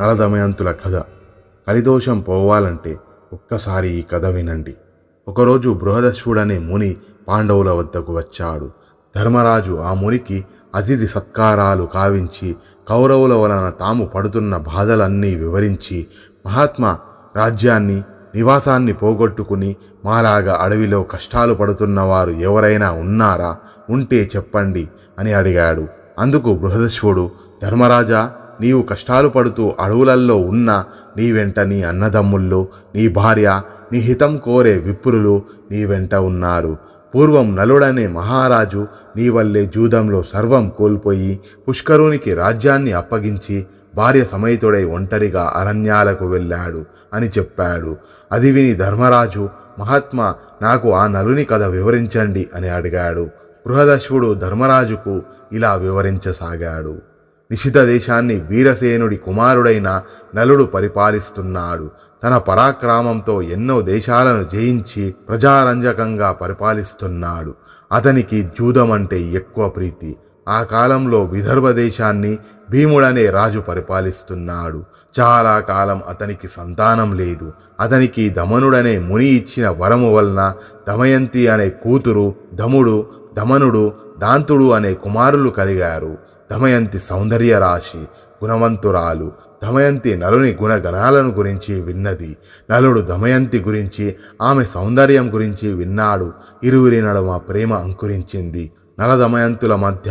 నలదమయంతుల కథ. కలిదోషం పోవాలంటే ఒక్కసారి ఈ కథ వినండి. ఒకరోజు బృహదశ్వుడనే ముని పాండవుల వద్దకు వచ్చాడు. ధర్మరాజు ఆ మునికి అతిథి సత్కారాలు కావించి కౌరవుల వలన తాము పడుతున్న బాధలన్నీ వివరించి, మహాత్మా, రాజ్యాన్ని నివాసాన్ని పోగొట్టుకుని మాలాగా అడవిలో కష్టాలు పడుతున్నవారు ఎవరైనా ఉన్నారా? ఉంటే చెప్పండి అని అడిగాడు. అందుకు బృహదశ్వుడు, ధర్మరాజా, నీవు కష్టాలు పడుతూ అడవులల్లో ఉన్న నీ వెంట నీ అన్నదమ్ముళ్ళు, నీ భార్య, నీ హితం కోరే విప్రులు నీ వెంట ఉన్నారు. పూర్వం నలుడనే మహారాజు నీ వల్లే జూదంలో సర్వం కోల్పోయి పుష్కరునికి రాజ్యాన్ని అప్పగించి భార్య సమేతుడై ఒంటరిగా అరణ్యాలకు వెళ్ళాడు అని చెప్పాడు. అది విని ధర్మరాజు, మహాత్మా, నాకు ఆ నలుని కథ వివరించండి అని అడిగాడు. బృహదశ్వుడు ధర్మరాజుకు ఇలా వివరించసాగాడు. నిషిత దేశాన్ని వీరసేనుడి కుమారుడైన నలుడు పరిపాలిస్తున్నాడు. తన పరాక్రమంతో ఎన్నో దేశాలను జయించి ప్రజారంజకంగా పరిపాలిస్తున్నాడు. అతనికి జూదం అంటే ఎక్కువ ప్రీతి. ఆ కాలంలో విదర్భ దేశాన్ని భీముడనే రాజు పరిపాలిస్తున్నాడు. చాలా కాలం అతనికి సంతానం లేదు. అతనికి దమనుడనే ముని ఇచ్చిన వరము వలన దమయంతి అనే కూతురు, దమనుడు, దాంతుడు అనే కుమారులు కలిగారు. దమయంతి సౌందర్య రాశి, గుణవంతురాలు. దమయంతి నలుని గుణగణాలను గురించి విన్నది. నలుడు దమయంతి గురించి, ఆమె సౌందర్యం గురించి విన్నాడు. ఇరువురి నడుమ ప్రేమ అంకురించింది. నల దమయంతుల మధ్య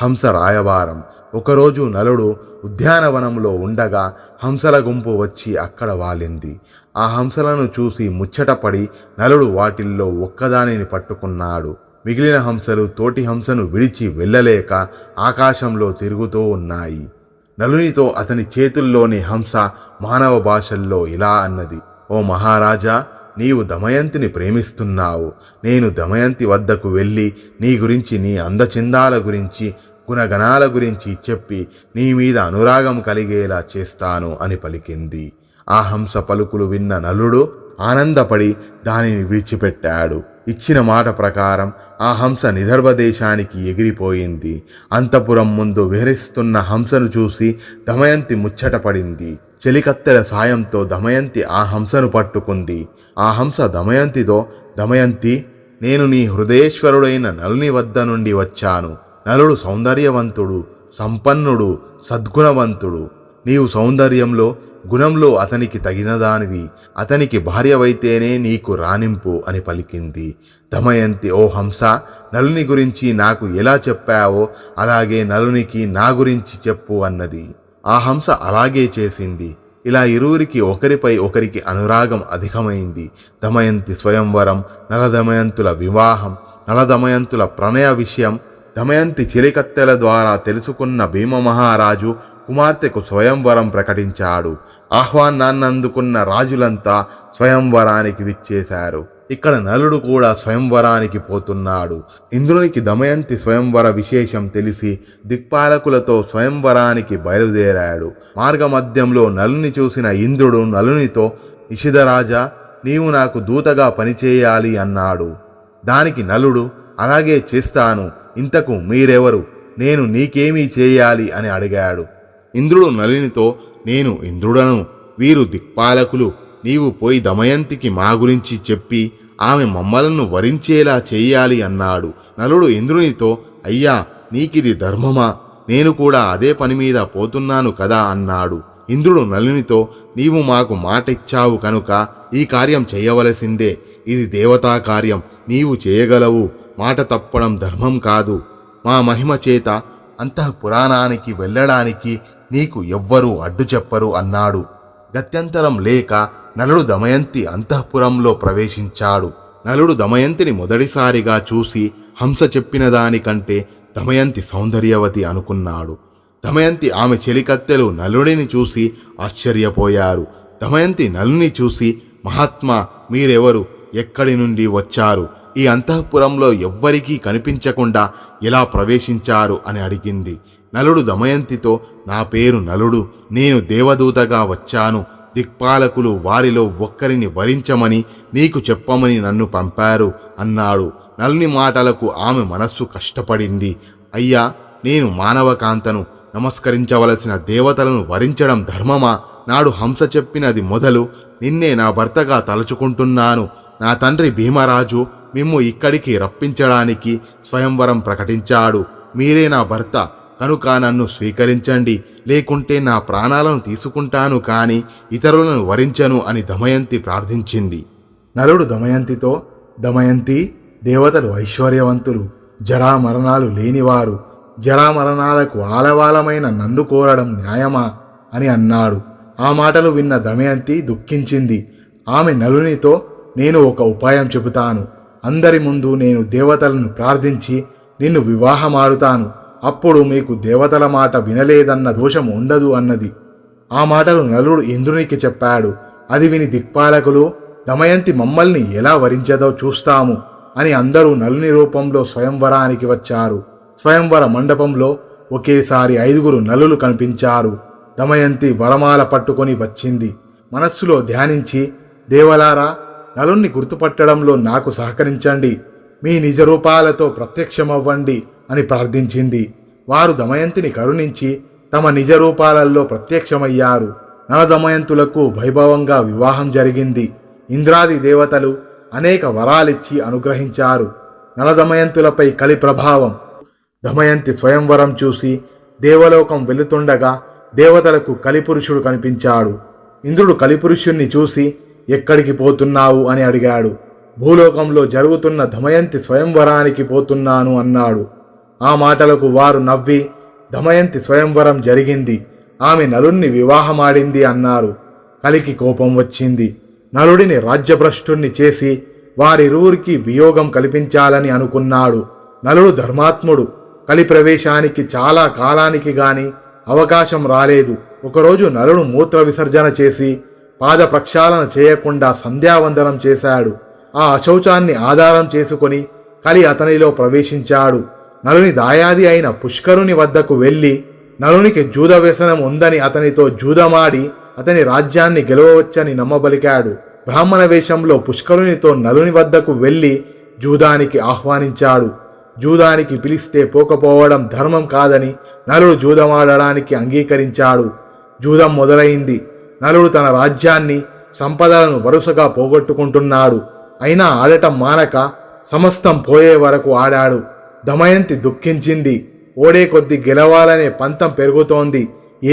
హంస రాయబారం. ఒకరోజు నలుడు ఉద్యానవనంలో ఉండగా హంసల గుంపు వచ్చి అక్కడ వాలింది. ఆ హంసలను చూసి ముచ్చటపడి నలుడు వాటిల్లో ఒక్కదానిని పట్టుకున్నాడు. మిగిలిన హంసలు తోటి హంసను విడిచి వెళ్ళలేక ఆకాశంలో తిరుగుతూ ఉన్నాయి. నలునితో అతని చేతుల్లోని హంస మానవ భాషల్లో ఇలా అన్నది, ఓ మహారాజా, నీవు దమయంతిని ప్రేమిస్తున్నావు. నేను దమయంతి వద్దకు వెళ్ళి నీ గురించి, నీ అందచందాల గురించి, గుణగణాల గురించి చెప్పి నీ మీద అనురాగం కలిగేలా చేస్తాను అని పలికింది. ఆ హంస పలుకులు విన్న నలుడు ఆనందపడి దానిని విడిచిపెట్టాడు. ఇచ్చిన మాట ప్రకారం ఆ హంస నిదర్భ దేశానికి ఎగిరిపోయింది. అంతపురం ముందు విహరిస్తున్న హంసను చూసి దమయంతి ముచ్చటపడింది. చెలికత్తెల సాయంతో దమయంతి ఆ హంసను పట్టుకుంది. ఆ హంస దమయంతితో, దమయంతి, నేను నీ హృదయేశ్వరుడైన నలుని వద్ద నుండి వచ్చాను. నలుడు సౌందర్యవంతుడు, సంపన్నుడు, సద్గుణవంతుడు. నీవు సౌందర్యంలో, గుణంలో అతనికి తగినదానివి. అతనికి భార్యవైతేనే నీకు రాణింపు అని పలికింది. దమయంతి, ఓ హంస, నలుని గురించి నాకు ఎలా చెప్పావో అలాగే నలునికి నా గురించి చెప్పు అన్నది. ఆ హంస అలాగే చేసింది. ఇలా ఇరువురికి ఒకరిపై ఒకరికి అనురాగం అధికమైంది. దమయంతి స్వయంవరం, నలదమయంతుల వివాహం, నలదమయంతుల ప్రణయ విషయం దమయంతి చిలికత్తెల ద్వారా తెలుసుకున్న భీమ మహారాజు కుమార్తెకు స్వయంవరం ప్రకటించాడు. ఆహ్వానాన్నందుకున్న రాజులంతా స్వయంవరానికి విచ్చేశారు. ఇక్కడ నలుడు కూడా స్వయంవరానికి పోతున్నాడు. ఇంద్రునికి దమయంతి స్వయంవర విశేషం తెలిసి దిక్పాలకులతో స్వయంవరానికి బయలుదేరాడు. మార్గమధ్యంలో నలుని చూసిన ఇంద్రుడు నలునితో, నిషిధరాజా, నీవు నాకు దూతగా పనిచేయాలి అన్నాడు. దానికి నలుడు, అలాగే చేస్తాను. ఇంతకు మీరెవరు? నేను నీకేమీ చేయాలి అని అడిగాడు. ఇంద్రుడు నలునితో, నేను ఇంద్రుడను, వీరు దిక్పాలకులు. నీవు పోయి దమయంతికి మా గురించి చెప్పి ఆమె మమ్మలను వరించేలా చెయ్యాలి అన్నాడు. నలుడు ఇంద్రునితో, అయ్యా, నీకిది ధర్మమా? నేను కూడా అదే పని మీద పోతున్నాను కదా అన్నాడు. ఇంద్రుడు నలునితో, నీవు మాకు మాట ఇచ్చావు కనుక ఈ కార్యం చేయవలసిందే. ఇది దేవతా కార్యం, నీవు చేయగలవు. మాట తప్పడం ధర్మం కాదు. మా మహిమ చేత అంతఃపురాణానికి వెళ్ళడానికి నీకు ఎవ్వరూ అడ్డు చెప్పరు అన్నాడు. గత్యంతరం లేక నలుడు దమయంతి అంతఃపురంలో ప్రవేశించాడు. నలుడు దమయంతిని మొదటిసారిగా చూసి హంస చెప్పిన దానికంటే దమయంతి సౌందర్యవతి అనుకున్నాడు. దమయంతి ఆమె చెలికత్తెలు నలుడిని చూసి ఆశ్చర్యపోయారు. దమయంతి నలుని చూసి, మహాత్మా, మీరెవరు? ఎక్కడి నుండి వచ్చారు? ఈ అంతఃపురంలో ఎవ్వరికీ కనిపించకుండా ఎలా ప్రవేశించారు అని అడిగింది. నలుడు దమయంతితో, నా పేరు నలుడు, నేను దేవదూతగా వచ్చాను. దిక్పాలకులు వారిలో ఒక్కరిని వరించమని నీకు చెప్పమని నన్ను పంపారు అన్నాడు. నలుని మాటలకు ఆమె మనస్సు కష్టపడింది. అయ్యా, నేను మానవకాంతను, నమస్కరించవలసిన దేవతలను వరించడం ధర్మమా? నాడు హంస చెప్పినది మొదలు నిన్నే నా భర్తగా తలుచుకుంటున్నాను. నా తండ్రి భీమరాజు మిమ్ము ఇక్కడికి రప్పించడానికి స్వయంవరం ప్రకటించాడు. మీరే నా భర్త కనుక నన్ను స్వీకరించండి, లేకుంటే నా ప్రాణాలను తీసుకుంటాను కాని ఇతరులను వరించను అని దమయంతి ప్రార్థించింది. నలుడు దమయంతితో, దమయంతి, దేవతలు ఐశ్వర్యవంతులు, జరామరణాలు లేనివారు. జరామరణాలకు ఆలవాలమైన నన్ను కోరడం న్యాయమా అని అన్నాడు. ఆ మాటలు విన్న దమయంతి దుఃఖించింది. ఆమె నలునితో, నేను ఒక ఉపాయం చెబుతాను. అందరి ముందు నేను దేవతలను ప్రార్థించి నిన్ను వివాహమాడుతాను. అప్పుడు మీకు దేవతల మాట వినలేదన్న దోషం ఉండదు అన్నది. ఆ మాటలు నలుడు ఇంద్రునికి చెప్పాడు. అది విని దిక్పాలకులు, దమయంతి మమ్మల్ని ఎలా వరించదో చూస్తాము అని అందరూ నలుని రూపంలో స్వయంవరానికి వచ్చారు. స్వయంవర మండపంలో ఒకేసారి 5 నలులు కనిపించారు. దమయంతి వరమాల పట్టుకొని వచ్చింది. మనస్సులో ధ్యానించి, దేవలారా, నలుణ్ణి గుర్తుపట్టడంలో నాకు సహకరించండి, మీ నిజ రూపాలతో ప్రత్యక్షమవ్వండి అని ప్రార్థించింది. వారు దమయంతిని కరుణించి తమ నిజ రూపాలలో ప్రత్యక్షమయ్యారు. నలదమయంతులకు వైభవంగా వివాహం జరిగింది. ఇంద్రాది దేవతలు అనేక వరాలిచ్చి అనుగ్రహించారు. నలదమయంతులపై కలి ప్రభావం. దమయంతి స్వయంవరం చూసి దేవలోకం వెళుతుండగా దేవతలకు కలిపురుషుడు కనిపించాడు. ఇంద్రుడు కలిపురుషుణ్ణి చూసి, ఎక్కడికి పోతున్నావు అని అడిగాడు. భూలోకంలో జరుగుతున్న దమయంతి స్వయంవరానికి పోతున్నాను అన్నాడు. ఆ మాటలకు వారు నవ్వి, దమయంతి స్వయంవరం జరిగింది, ఆమె నలుణ్ణి వివాహమాడింది అన్నారు. కలికి కోపం వచ్చింది. నలుడిని రాజ్యభ్రష్టుణ్ణి చేసి వారిరువురికి వియోగం కల్పించాలని అనుకున్నాడు. నలుడు ధర్మాత్ముడు. కలి ప్రవేశానికి చాలా కాలానికి గాని అవకాశం రాలేదు. ఒకరోజు నలుడు మూత్ర విసర్జన చేసి పాద ప్రక్షాళన చేయకుండా సంధ్యావందనం చేశాడు. ఆ అశౌచాన్ని ఆధారం చేసుకొని కలి అతనిలో ప్రవేశించాడు. నలుని దాయాది అయిన పుష్కరుని వద్దకు వెళ్ళి నలునికి జూద వ్యసనం ఉందని అతనితో జూదమాడి అతని రాజ్యాన్ని గెలవవచ్చని నమ్మబలికాడు. బ్రాహ్మణ వేషంలో పుష్కరునితో నలుని వద్దకు వెళ్ళి జూదానికి ఆహ్వానించాడు. జూదానికి పిలిస్తే పోకపోవడం ధర్మం కాదని నలుడు జూదమాడడానికి అంగీకరించాడు. జూదం మొదలైంది. నలుడు తన రాజ్యాన్ని, సంపదలను వరుసగా పోగొట్టుకుంటున్నాడు. అయినా ఆడటం మానక సమస్తం పోయే వరకు ఆడాడు. దమయంతి దుఃఖించింది. ఓడే కొద్ది గెలవాలనే పంతం పెరుగుతోంది,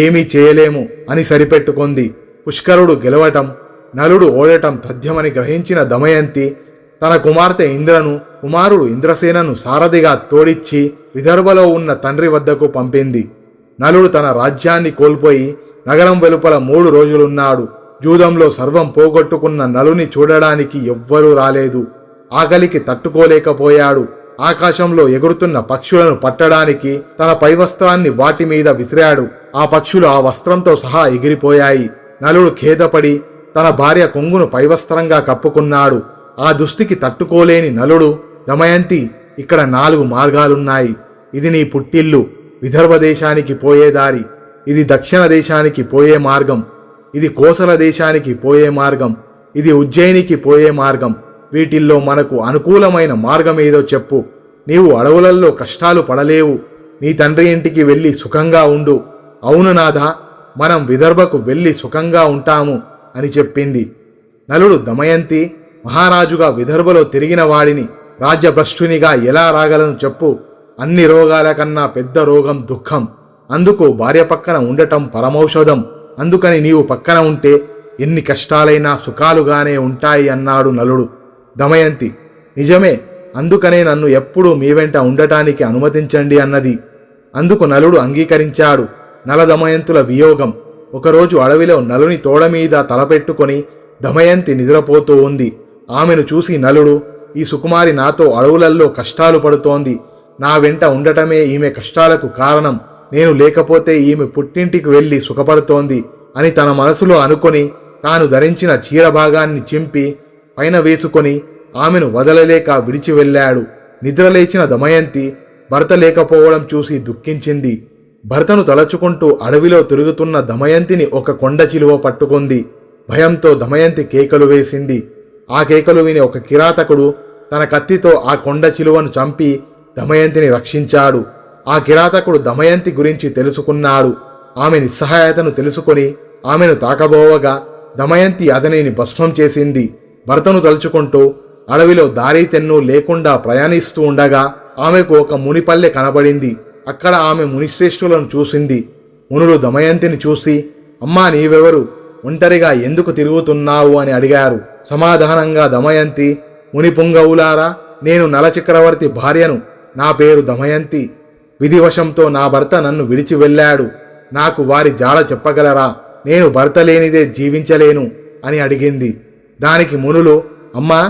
ఏమీ చేయలేము అని సరిపెట్టుకుంది. పుష్కరుడు గెలవటం, నలుడు ఓడటం తథ్యమని గ్రహించిన దమయంతి తన కుమార్తె ఇంద్రను, కుమారుడు ఇంద్రసేనను సారథిగా తోడిచ్చి విదర్భలో ఉన్న తండ్రి వద్దకు పంపింది. నలుడు తన రాజ్యాన్ని కోల్పోయి నగరం వెలుపల 3 రోజులున్నాడు. జూదంలో సర్వం పోగొట్టుకున్న నలుని చూడడానికి ఎవ్వరూ రాలేదు. ఆకలికి తట్టుకోలేకపోయాడు. ఆకాశంలో ఎగురుతున్న పక్షులను పట్టడానికి తన పైవస్త్రాన్ని వాటి మీద విసిరాడు. ఆ పక్షులు ఆ వస్త్రంతో సహా ఎగిరిపోయాయి. నలుడు ఖేదపడి తన భార్య కొంగును పైవస్త్రంగా కప్పుకున్నాడు. ఆ దుస్థితికి తట్టుకోలేని నలుడు, దమయంతి, ఇక్కడ 4 మార్గాలున్నాయి. ఇది నీ పుట్టిల్లు, విదర్భ దేశానికి పోయే దారి. ఇది దక్షిణ దేశానికి పోయే మార్గం. ఇది కోసల దేశానికి పోయే మార్గం. ఇది ఉజ్జయినికి పోయే మార్గం. వీటిల్లో మనకు అనుకూలమైన మార్గమేదో చెప్పు. నీవు అడవులలో కష్టాలు పడలేవు. నీ తండ్రి ఇంటికి వెళ్ళి సుఖంగా ఉండు. అవును నాథా, మనం విదర్భకు వెళ్ళి సుఖంగా ఉంటాము అని చెప్పింది. నలుడు దమయంతి, మహారాజుగా విదర్భలో తిరిగిన వాడిని రాజ్యభ్రష్టునిగా ఎలా రాగలను చెప్పు. అన్ని రోగాల కన్నా పెద్ద రోగం దుఃఖం. అందుకు భార్య పక్కన ఉండటం పరమౌషధం. అందుకని నీవు పక్కన ఉంటే ఎన్ని కష్టాలైనా సుఖాలుగానే ఉంటాయి అన్నాడు నలుడు. దమయంతి, నిజమే, అందుకనే నన్ను ఎప్పుడూ మీ వెంట ఉండటానికి అనుమతించండి అన్నది. అందుకు నలుడు అంగీకరించాడు. నలదమయంతుల వియోగం. ఒకరోజు అడవిలో నలుని తోడమీద తలపెట్టుకొని దమయంతి నిద్రపోతూ ఉంది. ఆమెను చూసి నలుడు, ఈ సుకుమారి నాతో అడవులల్లో కష్టాలు పడుతోంది. నా వెంట ఉండటమే ఈమె కష్టాలకు కారణం. నేను లేకపోతే ఈమె పుట్టింటికి వెళ్ళి సుఖపడుతోంది అని తన మనసులో అనుకొని తాను ధరించిన చీర భాగాన్ని చింపి పైన వేసుకొని ఆమెను వదలలేక విడిచి వెళ్ళాడు. నిద్రలేచిన దమయంతి భర్త లేకపోవడం చూసి దుఃఖించింది. భర్తను తలచుకుంటూ అడవిలో తిరుగుతున్న దమయంతిని ఒక కొండ చిలువ పట్టుకుంది. భయంతో దమయంతి కేకలు వేసింది. ఆ కేకలు విని ఒక కిరాతకుడు తన కత్తితో ఆ కొండ చిలువను చంపి దమయంతిని రక్షించాడు. ఆ కిరాతకుడు దమయంతి గురించి తెలుసుకున్నాడు. ఆమె నిస్సహాయతను తెలుసుకొని ఆమెను తాకబోవగా దమయంతి అతనిని భస్మం చేసింది. భర్తను తలుచుకుంటూ అడవిలో దారి తెన్ను లేకుండా ప్రయాణిస్తూ ఉండగా ఆమెకు ఒక మునిపల్లె కనబడింది. అక్కడ ఆమె మునిశ్రేష్ఠులను చూసింది. మునులు దమయంతిని చూసి, అమ్మా నీవెవరు, ఒంటరిగా ఎందుకు తిరుగుతున్నావు అని అడిగారు. సమాధానంగా దమయంతి, ముని పుంగవులారా, నేను నలచక్రవర్తి భార్యను. నా పేరు దమయంతి. విధివశంతో నా భర్త నన్ను విడిచి వెళ్ళాడు. నాకు వారి జాడ చెప్పగలరా? నేను భర్త లేనిదే జీవించలేను అని అడిగింది. దానికి మునులు, అమ్మా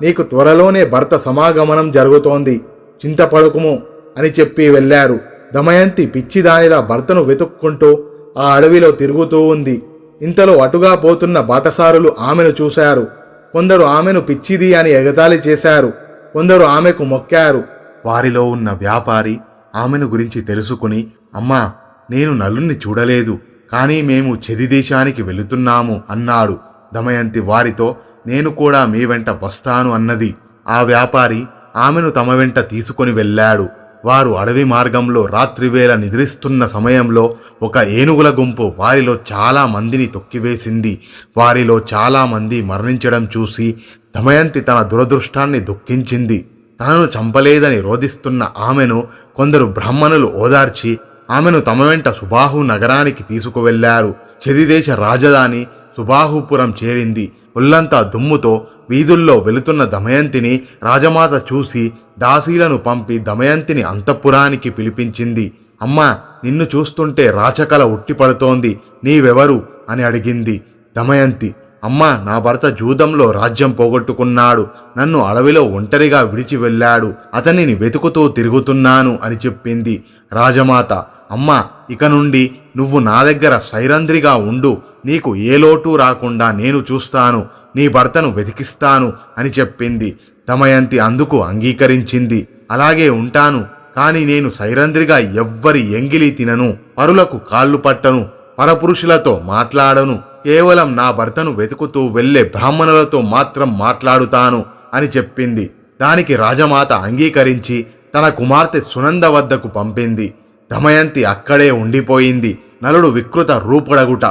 నీకు త్వరలోనే భర్త సమాగమనం జరుగుతోంది, చింతపడుకుము అని చెప్పి వెళ్ళారు. దమయంతి పిచ్చిదానిలా భర్తను వెతుక్కుంటూ ఆ అడవిలో తిరుగుతూ ఉంది. ఇంతలో అటుగా పోతున్న బాటసారులు ఆమెను చూశారు. కొందరు ఆమెను పిచ్చిది అని ఎగతాళి చేశారు, కొందరు ఆమెకు మొక్కారు. వారిలో ఉన్న వ్యాపారి ఆమెను గురించి తెలుసుకుని, అమ్మా నేను నలుణ్ణి చూడలేదు, కానీ మేము చెది దేశానికి వెళుతున్నాము అన్నాడు. దమయంతి వారితో, నేను కూడా మీ వెంట వస్తాను అన్నది. ఆ వ్యాపారి ఆమెను తమ వెంట తీసుకొని వెళ్ళాడు. వారు అడవి మార్గంలో రాత్రివేళ నిద్రిస్తున్న సమయంలో ఒక ఏనుగుల గుంపు వారిలో చాలా మందిని తొక్కివేసింది. వారిలో చాలా మంది మరణించడం చూసి దమయంతి తన దురదృష్టాన్ని దుఃఖించింది. తనను చంపలేదని రోధిస్తున్న ఆమెను కొందరు బ్రాహ్మణులు ఓదార్చి ఆమెను తమ వెంట సుబాహు నగరానికి తీసుకువెళ్లారు. చెదిదేశ రాజధాని సుబాహుపురం చేరింది. ఒళ్లంతా దుమ్ముతో వీధుల్లో వెళుతున్న దమయంతిని రాజమాత చూసి దాసీలను పంపి దమయంతిని అంతఃపురానికి పిలిపించింది. అమ్మా నిన్ను చూస్తుంటే రాచకల ఉట్టిపడుతోంది, నీవెవరు అని అడిగింది. దమయంతి, అమ్మా నా భర్త జూదంలో రాజ్యం పోగొట్టుకున్నాడు, నన్ను అడవిలో ఒంటరిగా విడిచి వెళ్ళాడు, అతనిని వెతుకుతూ తిరుగుతున్నాను అని చెప్పింది. రాజమాత, అమ్మా ఇక నుండి నువ్వు నా దగ్గర సైరంధ్రిగా ఉండు, నీకు ఏ లోటు రాకుండా నేను చూస్తాను, నీ భర్తను వెతికిస్తాను అని చెప్పింది. దమయంతి అందుకు అంగీకరించింది. అలాగే ఉంటాను, కాని నేను సైరంధ్రిగా ఎవ్వరి ఎంగిలి తినను, పరులకు కాళ్ళు పట్టను, పరపురుషులతో మాట్లాడను, కేవలం నా భర్తను వెతుకుతూ వెళ్లే బ్రాహ్మణులతో మాత్రం మాట్లాడుతాను అని చెప్పింది. దానికి రాజమాత అంగీకరించి తన కుమార్తె సునంద వద్దకు పంపింది. దమయంతి అక్కడే ఉండిపోయింది. నలుడు వికృత రూపుడగుట.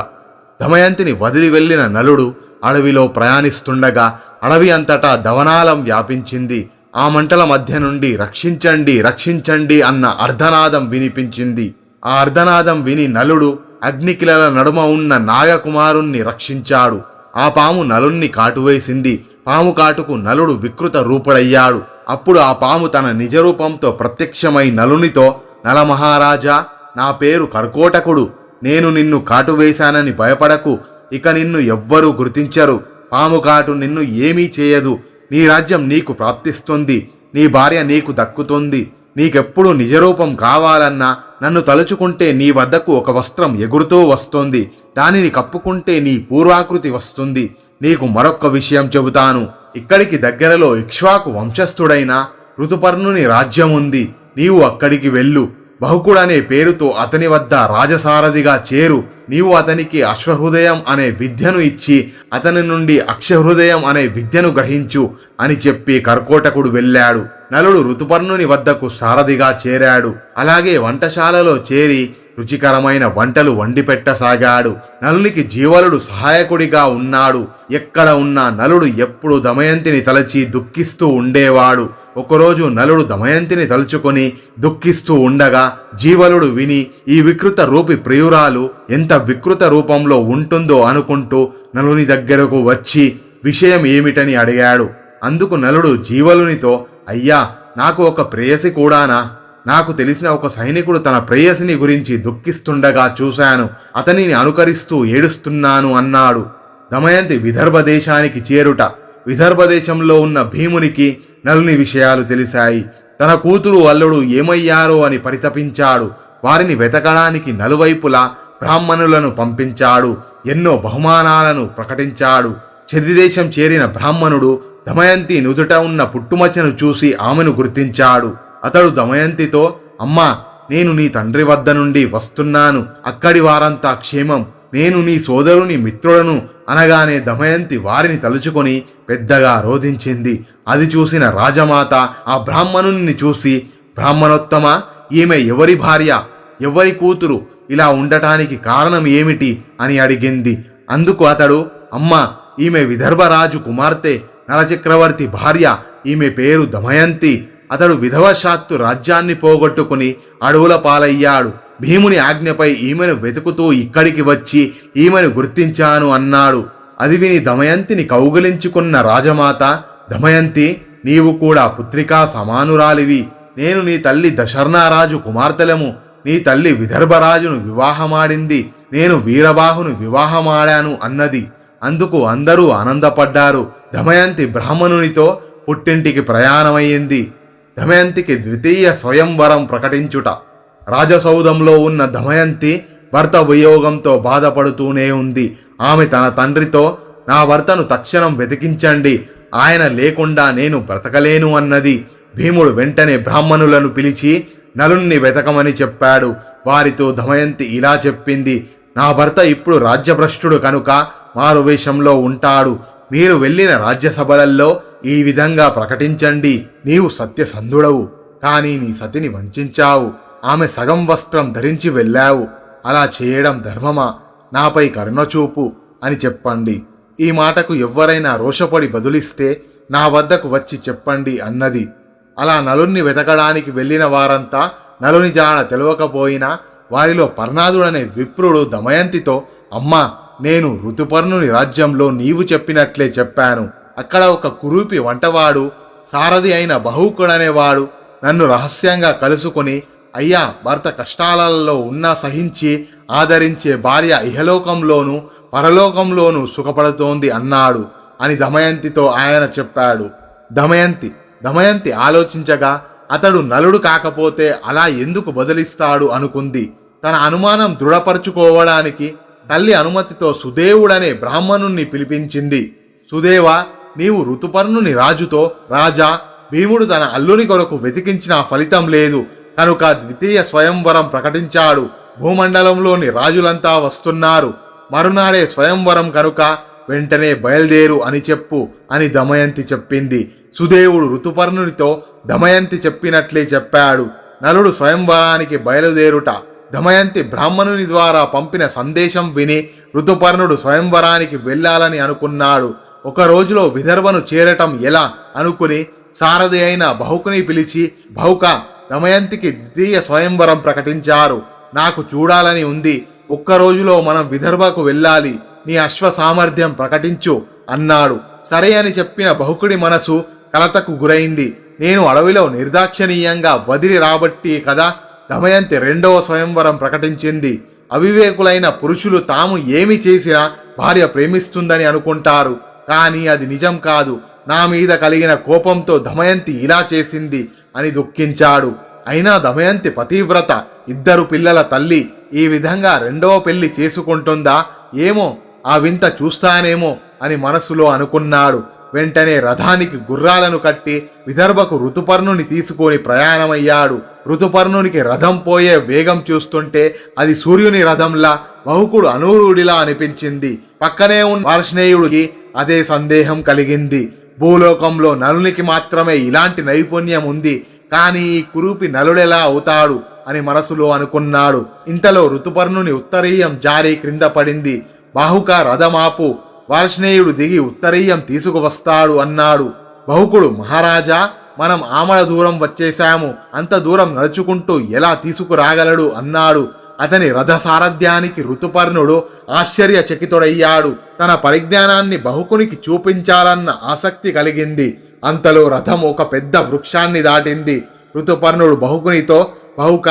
దమయంతిని వదిలి వెళ్లిన నలుడు అడవిలో ప్రయాణిస్తుండగా అడవి అంతటా దవనాలం వ్యాపించింది. ఆ మంటల మధ్య నుండి రక్షించండి రక్షించండి అన్న అర్ధనాదం వినిపించింది. ఆ అర్ధనాదం విని నలుడు అగ్నికిలల నడుమ ఉన్న నాగకుమారుణ్ణి రక్షించాడు. ఆ పాము నలుణ్ణి కాటువేసింది. పాము కాటుకు నలుడు వికృత రూపుడయ్యాడు. అప్పుడు ఆ పాము తన నిజరూపంతో ప్రత్యక్షమై నలునితో, నలమహారాజా, నా పేరు కర్కోటకుడు, నేను నిన్ను కాటువేశానని భయపడకు, ఇక నిన్ను ఎవ్వరూ గుర్తించరు, పాము కాటు నిన్ను ఏమీ చేయదు, నీ రాజ్యం నీకు ప్రాప్తిస్తుంది, నీ భార్య నీకు దక్కుతుంది, నీకెప్పుడు నిజరూపం కావాలన్నా నన్ను తలుచుకుంటే నీ వద్దకు ఒక వస్త్రం ఎగురుతూ వస్తుంది, దానిని కప్పుకుంటే నీ పూర్వాకృతి వస్తుంది. నీకు మరొక్క విషయం చెబుతాను, ఇక్కడికి దగ్గరలో ఇక్ష్వాకు వంశస్థుడైన ఋతుపర్ణుని రాజ్యం ఉంది, నీవు అక్కడికి వెళ్ళు, బహుకుడనే పేరుతో అతని వద్ద రాజసారథిగా చేరు, నీవు అతనికి అశ్వహృదయం అనే విద్యను ఇచ్చి అతని నుండి అక్షహృదయం అనే విద్యను గ్రహించు అని చెప్పి కర్కోటకుడు వెళ్ళాడు. నలుడు ఋతుపర్ణుని వద్దకు సారథిగా చేరాడు. అలాగే వంటశాలలో చేరి రుచికరమైన వంటలు వండి పెట్టసాగాడు. నలునికి జీవలుడు సహాయకుడిగా ఉన్నాడు. ఎక్కడ ఉన్నా నలుడు ఎప్పుడు దమయంతిని తలచి దుఃఖిస్తూ ఉండేవాడు. ఒకరోజు నలుడు దమయంతిని తలుచుకొని దుఃఖిస్తూ ఉండగా జీవలుడు విని ఈ వికృత రూపి ప్రియురాలు ఎంత వికృత రూపంలో ఉంటుందో అనుకుంటూ నలుని దగ్గరకు వచ్చి విషయం ఏమిటని అడిగాడు. అందుకు నలుడు జీవలునితో, అయ్యా, నాకు ఒక ప్రేయసి కూడానా? నాకు తెలిసిన ఒక సైనికుడు తన ప్రేయసిని గురించి దుఃఖిస్తుండగా చూశాను, అతనిని అనుకరిస్తూ ఏడుస్తున్నాను అన్నాడు. దమయంతి విదర్భ దేశానికి చేరుట. విదర్భ దేశంలో ఉన్న భీమునికి నలుని విషయాలు తెలిసాయి. తన కూతురు అల్లుడు ఏమయ్యారో అని పరితపించాడు. వారిని వెతకడానికి నలువైపులా బ్రాహ్మణులను పంపించాడు. ఎన్నో బహుమానాలను ప్రకటించాడు. చెదిదేశం చేరిన బ్రాహ్మణుడు దమయంతి నుదుట ఉన్న పుట్టుమచ్చను చూసి ఆమెను గుర్తించాడు. అతడు దమయంతితో, అమ్మా, నేను నీ తండ్రి వద్ద నుండి వస్తున్నాను, అక్కడి వారంతా క్షేమం, నేను నీ సోదరుని మిత్రులను అనగానే దమయంతి వారిని తలుచుకొని పెద్దగా రోధించింది. అది చూసిన రాజమాత ఆ బ్రాహ్మణుణ్ణి చూసి, బ్రాహ్మణోత్తమ, ఈమె ఎవరి భార్య, ఎవరి కూతురు, ఇలా ఉండటానికి కారణం ఏమిటి అని అడిగింది. అందుకు అతడు, అమ్మా, ఈమె విదర్భరాజు కుమార్తె, నలచక్రవర్తి భార్య. ఈమె పేరు దమయంతి. అతడు విధవశాత్తు రాజ్యాన్ని పోగొట్టుకుని అడవుల పాలయ్యాడు. భీముని ఆజ్ఞపై ఈమెను వెతుకుతూ ఇక్కడికి వచ్చి ఈమెను గుర్తించాను అన్నాడు. అది విని దమయంతిని కౌగిలించుకున్న రాజమాత, దమయంతి, నీవు కూడా పుత్రికా సమానురాలివి. నేను నీ తల్లి దశర్ణరాజు కుమార్తెలము. నీ తల్లి విదర్భరాజును వివాహమాడింది, నేను వీరబాహును వివాహమాడాను అన్నది. అందుకు అందరూ ఆనందపడ్డారు. దమయంతి బ్రాహ్మణునితో పుట్టింటికి ప్రయాణమయ్యింది. దమయంతికి ద్వితీయ స్వయంవరం ప్రకటించుట. రాజసౌధంలో ఉన్న దమయంతి భర్త వియోగంతో బాధపడుతూనే ఉంది. ఆమె తన తండ్రితో, నా భర్తను తక్షణం వెతికించండి, ఆయన లేకుండా నేను బ్రతకలేను అన్నది. భీముడు వెంటనే బ్రాహ్మణులను పిలిచి నలుణ్ణి వెతకమని చెప్పాడు. వారితో దమయంతి ఇలా చెప్పింది, నా భర్త ఇప్పుడు రాజ్యభ్రష్టుడు కనుక మారువేషంలో ఉంటాడు. మీరు వెళ్ళిన రాజ్యసభలలో ఈ విధంగా ప్రకటించండి, నీవు సత్యసంధుడవు, కానీ నీ సతిని వంచావు. ఆమె సగం వస్త్రం ధరించి వెళ్ళావు. అలా చేయడం ధర్మమా? నాపై కరుణచూపు అని చెప్పండి. ఈ మాటకు ఎవ్వరైనా రోషపడి బదులిస్తే నా వద్దకు వచ్చి చెప్పండి అన్నది. అలా నలుణ్ణి వెతకడానికి వెళ్ళిన వారంతా నలుని జాడ తెలవకపోయినా వారిలో పర్ణాదుడనే విప్రుడు దమయంతితో, అమ్మా, నేను ఋతుపర్ణుని రాజ్యంలో నీవు చెప్పినట్లే చెప్పాను. అక్కడ ఒక కురూపి వంటవాడు, సారథి అయిన బహుకుడనేవాడు నన్ను రహస్యంగా కలుసుకుని, అయ్యా, భర్త కష్టాలలో ఉన్నా సహించి ఆదరించే భార్య ఇహలోకంలోనూ పరలోకంలోనూ సుఖపడుతోంది అన్నాడు అని దమయంతితో ఆయన చెప్పాడు. దమయంతి ఆలోచించగా అతడు నలుడు కాకపోతే అలా ఎందుకు బదిలిస్తాడు అనుకుంది. తన అనుమానం దృఢపరుచుకోవడానికి తల్లి అనుమతితో సుదేవుడనే బ్రాహ్మణుణ్ణి పిలిపించింది. సుదేవా, నీవు ఋతుపర్ణుని రాజుతో, రాజా, భీముడు తన అల్లుని కొరకు వెతికించిన ఫలితం లేదు కనుక ద్వితీయ స్వయంవరం ప్రకటించాడు. భూమండలంలోని రాజులంతా వస్తున్నారు. మరునాడే స్వయంవరం కనుక వెంటనే బయలుదేరు అని చెప్పు అని దమయంతి చెప్పింది. సుదేవుడు ఋతుపర్ణునితో దమయంతి చెప్పినట్లే చెప్పాడు. నలుడు స్వయంవరానికి బయలుదేరుట. దమయంతి బ్రాహ్మణుని ద్వారా పంపిన సందేశం విని ఋతుపర్ణుడు స్వయంవరానికి వెళ్ళాలని అనుకున్నాడు. ఒక రోజులో విదర్భను చేరటం ఎలా అనుకుని సారథి అయిన బహుకుని పిలిచి, బహుక, దమయంతికి ద్వితీయ స్వయంవరం ప్రకటించారు. నాకు చూడాలని ఉంది. ఒక్క రోజులో మనం విదర్భకు వెళ్ళాలి. నీ అశ్వ సామర్థ్యం ప్రకటించు అన్నాడు. సరే అని చెప్పిన బహుకుడి మనసు కలతకు గురైంది. నేను అడవిలో నిర్దాక్షిణీయంగా వదిలి రాబట్టి కదా దమయంతి రెండవ స్వయంవరం ప్రకటించింది. అవివేకులైన పురుషులు తాము ఏమి చేసినా భార్య ప్రేమిస్తుందని అనుకుంటారు, కానీ అది నిజం కాదు. నా మీద కలిగిన కోపంతో దమయంతి ఇలా చేసింది అని దుఃఖించాడు. అయినా దమయంతి పతివ్రత, ఇద్దరు పిల్లల తల్లి, ఈ విధంగా రెండవ పెళ్లి చేసుకుంటుందా ఏమో, ఆ వింత చూస్తానేమో అని మనసులో అనుకున్నాడు. వెంటనే రథానికి గుర్రాలను కట్టి విదర్భకు ఋతుపర్ణుని తీసుకొని ప్రయాణమయ్యాడు. ఋతుపర్ణునికి రథం పోయే వేగం చూస్తుంటే అది సూర్యుని రథంలా, బహుకుడు అనూరుడిలా అనిపించింది. పక్కనే ఉన్న వార్ష్ణేయుడికి అదే సందేహం కలిగింది. భూలోకంలో నలునికి మాత్రమే ఇలాంటి నైపుణ్యం ఉంది, కానీ ఈ కురూపి నలుడెలా అవుతాడు అని మనసులో అనుకున్నాడు. ఇంతలో ఋతుపర్ణుని ఉత్తరీయం జారి క్రింద పడింది. బాహుక, రథమాపు, వార్ష్ణేయుడు దిగి ఉత్తరీయం తీసుకువస్తాడు అన్నాడు. బహుకుడు, మహారాజా, మనం ఆమడ దూరం వచ్చేశాము, అంత దూరం నడుచుకుంటూ ఎలా తీసుకురాగలడు అన్నాడు. అతని రథసారథ్యానికి ఋతుపర్ణుడు ఆశ్చర్యచకితుడయ్యాడు. తన పరిజ్ఞానాన్ని బహుకునికి చూపించాలన్న ఆసక్తి కలిగింది. అంతలో రథం ఒక పెద్ద వృక్షాన్ని దాటింది. ఋతుపర్ణుడు బహుకునితో, బహుక,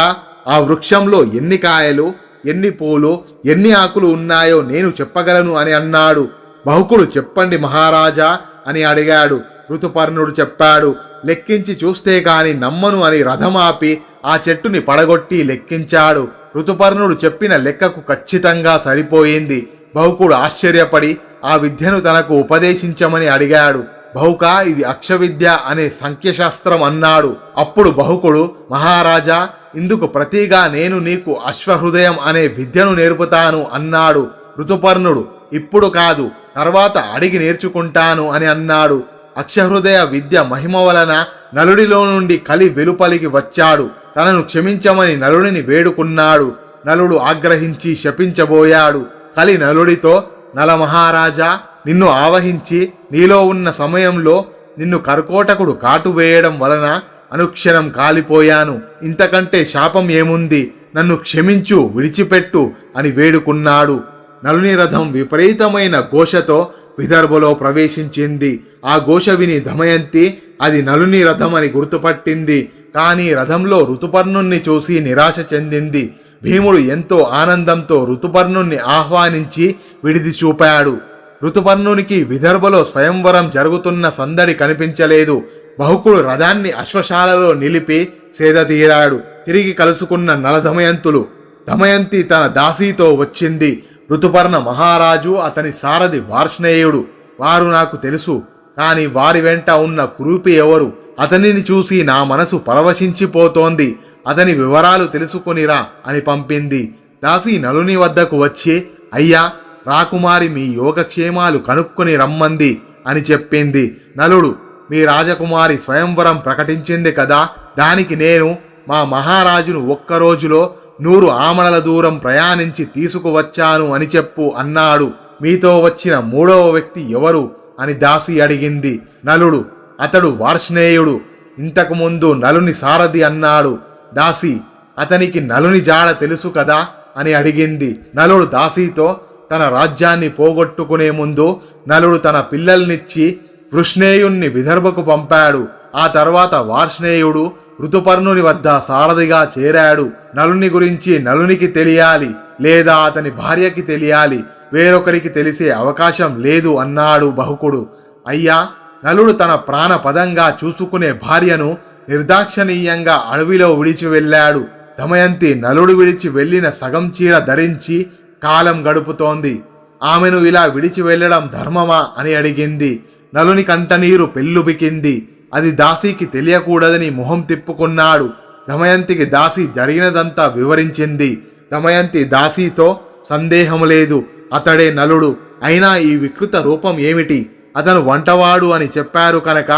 ఆ వృక్షంలో ఎన్ని కాయలు, ఎన్ని పూలు, ఎన్ని ఆకులు ఉన్నాయో నేను చెప్పగలను అని అన్నాడు. బహుకుడు, చెప్పండి మహారాజా అని అడిగాడు. ఋతుపర్ణుడు చెప్పాడు. లెక్కించి చూస్తే గాని నమ్మను అని రథం ఆపి ఆ చెట్టుని పడగొట్టి లెక్కించాడు. ఋతుపర్ణుడు చెప్పిన లెక్కకు ఖచ్చితంగా సరిపోయింది. బహుకుడు ఆశ్చర్యపడి ఆ విద్యను తనకు ఉపదేశించమని అడిగాడు. బహుక, ఇది అక్షవిద్య అనే సంఖ్యశాస్త్రం అన్నాడు. అప్పుడు బహుకుడు, మహారాజా, ఇందుకు ప్రతిగా నేను నీకు అశ్వహృదయం అనే విద్యను నేర్పుతాను అన్నాడు. ఋతుపర్ణుడు, ఇప్పుడు కాదు, తర్వాత అడిగి నేర్చుకుంటాను అని అన్నాడు. అక్షహృదయ విద్య మహిమ వలన నలుడిలో నుండి కలి వెలుపలికి వచ్చాడు. తనను క్షమించమని నలుడిని వేడుకున్నాడు. నలుడు ఆగ్రహించి శపించబోయాడు. కలి నలుడితో, నలమహారాజా, నిన్ను ఆవహించి నీలో ఉన్న సమయంలో నిన్ను కర్కోటకుడు కాటు వేయడం వలన అనుక్షణం కాలిపోయాను. ఇంతకంటే శాపం ఏముంది? నన్ను క్షమించు, విడిచిపెట్టు అని వేడుకున్నాడు. నలుని రథం విపరీతమైన ఘోషతో విదర్భలో ప్రవేశించింది. ఆ ఘోష విని దమయంతి అది నలుని రథం అని గుర్తుపట్టింది. కానీ రథంలో ఋతుపర్ణుణ్ణి చూసి నిరాశ చెందింది. భీముడు ఎంతో ఆనందంతో ఋతుపర్ణుణ్ణి ఆహ్వానించి విడిది చూపాడు. ఋతుపర్ణునికి విదర్భలో స్వయంవరం జరుగుతున్న సందడి కనిపించలేదు. బహుకుడు రథాన్ని అశ్వశాలలో నిలిపి సేద తీరాడు. తిరిగి కలుసుకున్న నలదమయంతులు. దమయంతి తన దాసీతో వచ్చింది. ఋతుపర్ణ మహారాజు, అతని సారథి వార్ష్ణేయుడు. వారు నాకు తెలుసు. కాని వారి వెంట ఉన్న కురూపి ఎవరు? అతనిని చూసి నా మనసు పరవశించిపోతోంది. అతని వివరాలు తెలుసుకునిరా అని పంపింది. దాసి నలుని వద్దకు వచ్చి, అయ్యా, రాకుమారి మీ యోగక్షేమాలు కనుక్కొని రమ్మంది అని చెప్పింది. నలుడు, మీ రాజకుమారి స్వయంవరం ప్రకటించింది కదా, దానికి నేను మా మహారాజును ఒక్కరోజులో 100 ఆమడల దూరం ప్రయాణించి తీసుకువచ్చాను అని చెప్పు అన్నాడు. మీతో వచ్చిన 3వ వ్యక్తి ఎవరు అని దాసి అడిగింది. నలుడు, అతడు వార్ష్ణేయుడు. ఇంతకుముందు నలుని సారథి అన్నాడు. దాసి, అతనికి నలుని జాడ తెలుసు కదా అని అడిగింది. నలుడు దాసీతో, తన రాజ్యాన్ని పోగొట్టుకునే ముందు నలుడు తన పిల్లల్నిచ్చి వృష్ణేయుణ్ణి విదర్భకు పంపాడు. ఆ తర్వాత వార్ష్ణేయుడు ఋతుపర్ణుని వద్ద సారథిగా చేరాడు. నలుని గురించి నలునికి తెలియాలి, లేదా అతని భార్యకి తెలియాలి. వేరొకరికి తెలిసే అవకాశం లేదు అన్నాడు బహుకుడు. అయ్యా, నలుడు తన ప్రాణపదంగా చూసుకునే భార్యను నిర్దాక్షణీయంగా అడవిలో విడిచి వెళ్ళాడు. దమయంతి నలుడు విడిచి వెళ్ళిన సగం చీర ధరించి కాలం గడుపుతోంది. ఆమెను ఇలా విడిచి వెళ్ళడం ధర్మమా అని అడిగింది. నలుని కంటనీరు పెళ్ళుబికింది. అది దాసీకి తెలియకూడదని మొహం తిప్పుకున్నాడు. దమయంతికి దాసి జరిగినదంతా వివరించింది. దమయంతి దాసీతో, సందేహం లేదు, అతడే నలుడు. అయినా ఈ వికృత రూపం ఏమిటి? అతను వంటవాడు అని చెప్పారు కనుక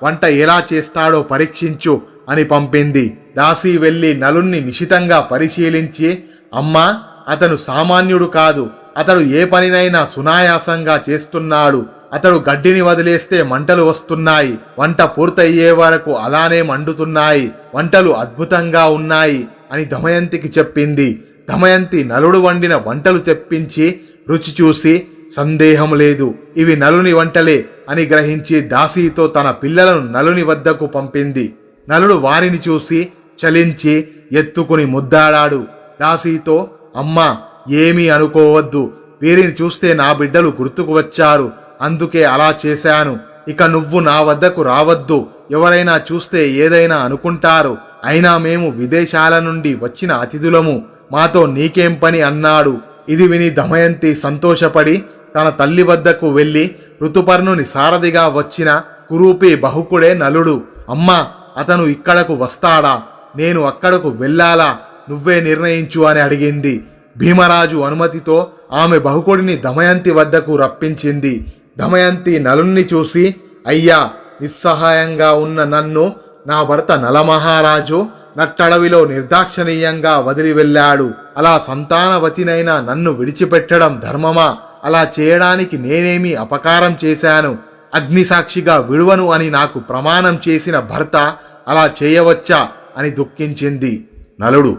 వంట ఎలా చేస్తాడో పరీక్షించు అని పంపింది. దాసి వెళ్ళి నలుణ్ణి నిశితంగా పరిశీలించి, అమ్మా, అతను సామాన్యుడు కాదు. అతడు ఏ పనినైనా సునాయాసంగా చేస్తున్నాడు. అతడు గడ్డిని వదిలేస్తే మంటలు వస్తున్నాయి. వంట పూర్తయ్యే వరకు అలానే మండుతున్నాయి. వంటలు అద్భుతంగా ఉన్నాయి అని దమయంతికి చెప్పింది. దమయంతి నలుడు వండిన వంటలు తెప్పించి రుచి చూసి, సందేహం లేదు, ఇవి నలుని వంటలే అని గ్రహించి దాసీతో తన పిల్లలను నలుని వద్దకు పంపింది. నలుడు వారిని చూసి చలించి ఎత్తుకుని ముద్దాడాడు. దాసీతో, అమ్మా, ఏమీ అనుకోవద్దు. వీరిని చూస్తే నా బిడ్డలు గుర్తుకు వచ్చారు. అందుకే అలా చేశాను. ఇక నువ్వు నా వద్దకు రావద్దు. ఎవరైనా చూస్తే ఏదైనా అనుకుంటారు. అయినా మేము విదేశాల నుండి వచ్చిన అతిథులము. మాతో నీకేం పని అన్నాడు. ఇది విని దమయంతి సంతోషపడి తన తల్లి వద్దకు వెళ్ళి, ఋతుపర్ణుని సారథిగా వచ్చిన కురూపి బహుకుడే నలుడు. అమ్మా, అతను ఇక్కడకు వస్తాడా? నేను అక్కడకు వెళ్ళాలా? నువ్వే నిర్ణయించు అని అడిగింది. భీమరాజు అనుమతితో ఆమె బహుకుడిని దమయంతి వద్దకు రప్పించింది. దమయంతి నలుణ్ణి చూసి, అయ్యా, నిస్సహాయంగా ఉన్న నన్ను నా భర్త నలమహారాజు నట్టడవిలో నిర్దాక్షణీయంగా వదిలి వెళ్ళాడు. అలా సంతానవతినైనా నన్ను విడిచిపెట్టడం ధర్మమా? అలా చేయడానికి నేనేమి అపకారం చేశాను? అగ్నిసాక్షిగా విడువను అని నాకు ప్రమాణం చేసిన భర్త అలా చేయవచ్చా అని దుఃఖించింది. నలుడు,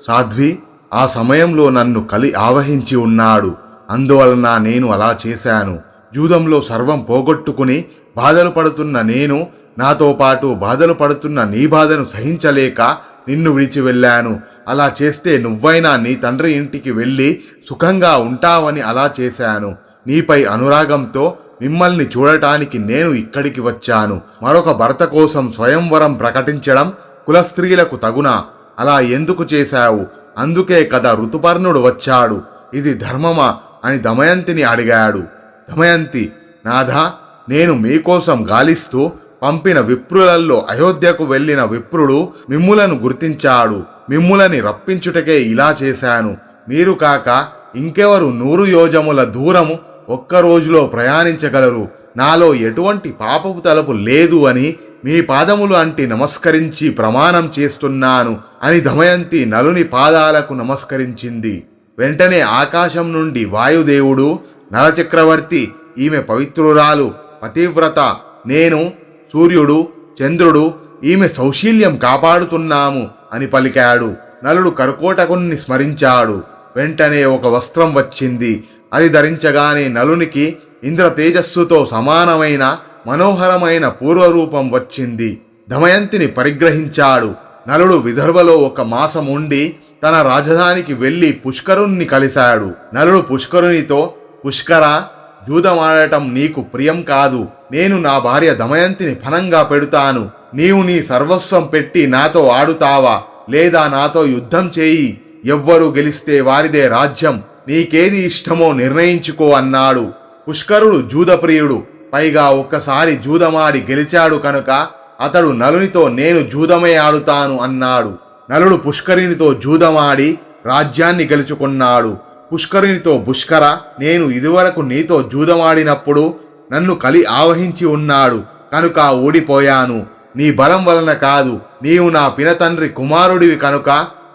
సాధ్వి, ఆ సమయంలో నన్ను కలి ఆవహించి ఉన్నాడు. అందువలన నేను అలా చేశాను. జూదంలో సర్వం పోగొట్టుకుని బాధలు పడుతున్న నేను, నాతో పాటు బాధలు పడుతున్న నీ బాధను సహించలేక నిన్ను విడిచి వెళ్ళాను. అలా చేస్తే నువ్వైనా నీ తండ్రి ఇంటికి వెళ్ళి సుఖంగా ఉంటావని అలా చేశాను. నీపై అనురాగంతో మిమ్మల్ని చూడటానికి నేను ఇక్కడికి వచ్చాను. మరొక భర్త కోసం స్వయంవరం ప్రకటించడం కులస్త్రీలకు తగునా? అలా ఎందుకు చేశావు? అందుకే కదా ఋతుపర్ణుడు వచ్చాడు. ఇది ధర్మమా అని దమయంతిని అడిగాడు. దమయంతి, నాథా, నేను మీకోసం గాలిస్తూ పంపిన విప్రులలో అయోధ్యకు వెళ్ళిన విప్రుడు మిమ్ములను గుర్తించాడు. మిమ్ములని రప్పించుటకే ఇలా చేశాను. మీరు కాక ఇంకెవరు 100 యోజముల దూరము ఒక్క రోజులో ప్రయాణించగలరు? నాలో ఎటువంటి పాపపు తలపు లేదు అని మీ పాదములు అంటి నమస్కరించి ప్రమాణం చేస్తున్నాను అని దమయంతి నలుని పాదాలకు నమస్కరించింది. వెంటనే ఆకాశం నుండి వాయుదేవుడు, నలచక్రవర్తి ఈమె పవిత్రురాలు, పతివ్రత, నేను, సూర్యుడు, చంద్రుడు ఈమె సౌశీల్యం కాపాడుతున్నాము అని పలికాడు. నలుడు కర్కోటకుణ్ణి స్మరించాడు. వెంటనే ఒక వస్త్రం వచ్చింది. అది ధరించగానే నలునికి ఇంద్ర తేజస్సుతో సమానమైన మనోహరమైన పూర్వరూపం వచ్చింది. దమయంతిని పరిగ్రహించాడు. నలుడు విదర్భలో 1 మాసం ఉండి తన రాజధానికి వెళ్లి పుష్కరుణ్ణి కలిశాడు. నలుడు పుష్కరునితో, పుష్కర, జూదమాడటం నీకు ప్రియం కాదు. నేను నా భార్య దమయంతిని ఫనంగా పెడుతాను. నీవు నీ సర్వస్వం పెట్టి నాతో ఆడుతావా, లేదా నాతో యుద్ధం చేయి. ఎవ్వరు గెలిస్తే వారిదే రాజ్యం. నీకేది ఇష్టమో నిర్ణయించుకో అన్నాడు. పుష్కరుడు జూదప్రియుడు. పైగా ఒక్కసారి జూదమాడి గెలిచాడు కనుక అతడు నలునితో నేను జూదమే ఆడుతాను అన్నాడు. నలుడు పుష్కరునితో జూదమాడి రాజ్యాన్ని గెలుచుకున్నాడు. పుష్కరునితో, పుష్కర, నేను ఇదివరకు నీతో జూదమాడినప్పుడు నన్ను కలి ఆవహించి ఉన్నాడు కనుక ఓడిపోయాను. నీ బలం వలన కాదు, నీవు నా పినతండ్రి కుమారుడివి కనుక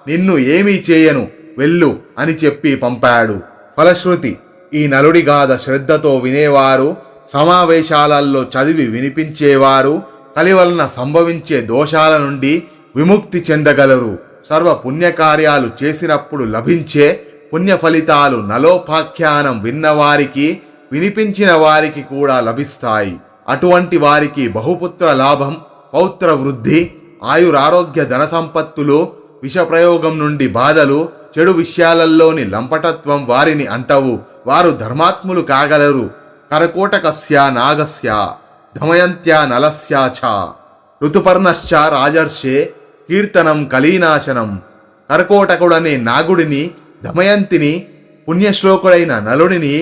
నిన్ను ఏమీ చేయను, వెళ్ళు అని చెప్పి పంపాడు. ఫలశ్రుతి, ఈ నలుడి గాథ శ్రద్ధతో వినేవారు, సమావేశాలలో చదివి వినిపించేవారు కలి వలన సంభవించే దోషాల నుండి విముక్తి చెందగలరు. సర్వ పుణ్యకార్యాలు చేసినప్పుడు లభించే పుణ్య ఫలితాలు నలోపాఖ్యానం విన్నవారికి, వినిపించిన వారికి కూడా లభిస్తాయి. అటువంటి వారికి బహుపుత్ర లాభం, పౌత్ర వృద్ధి, ఆయురారోగ్య ధన సంపత్తులు, విషప్రయోగం నుండి బాధలు, చెడు విషయాలలోని లంపటత్వం వారిని అంటవు. వారు ధర్మాత్ములు కాగలరు. కరకోటకస్య నాగస్య దమయంత్యా నలస్యాచ ఋతుపర్ణశ్చ రాజర్షే కీర్తనం కలీనాశనం. కర్కోటకుడనే నాగుడిని, దమయంతిని, పుణ్యశ్లోకుడైన నలుడిని,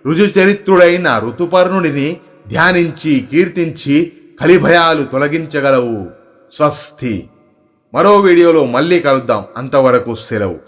రుజుచరిత్రుడైన ఋతుపర్ణుడిని ధ్యానించి కీర్తించి కలిభయాలు తొలగించగలవు. స్వస్తి. మరో వీడియోలో మళ్ళీ కలుద్దాం. అంతవరకు సెలవు.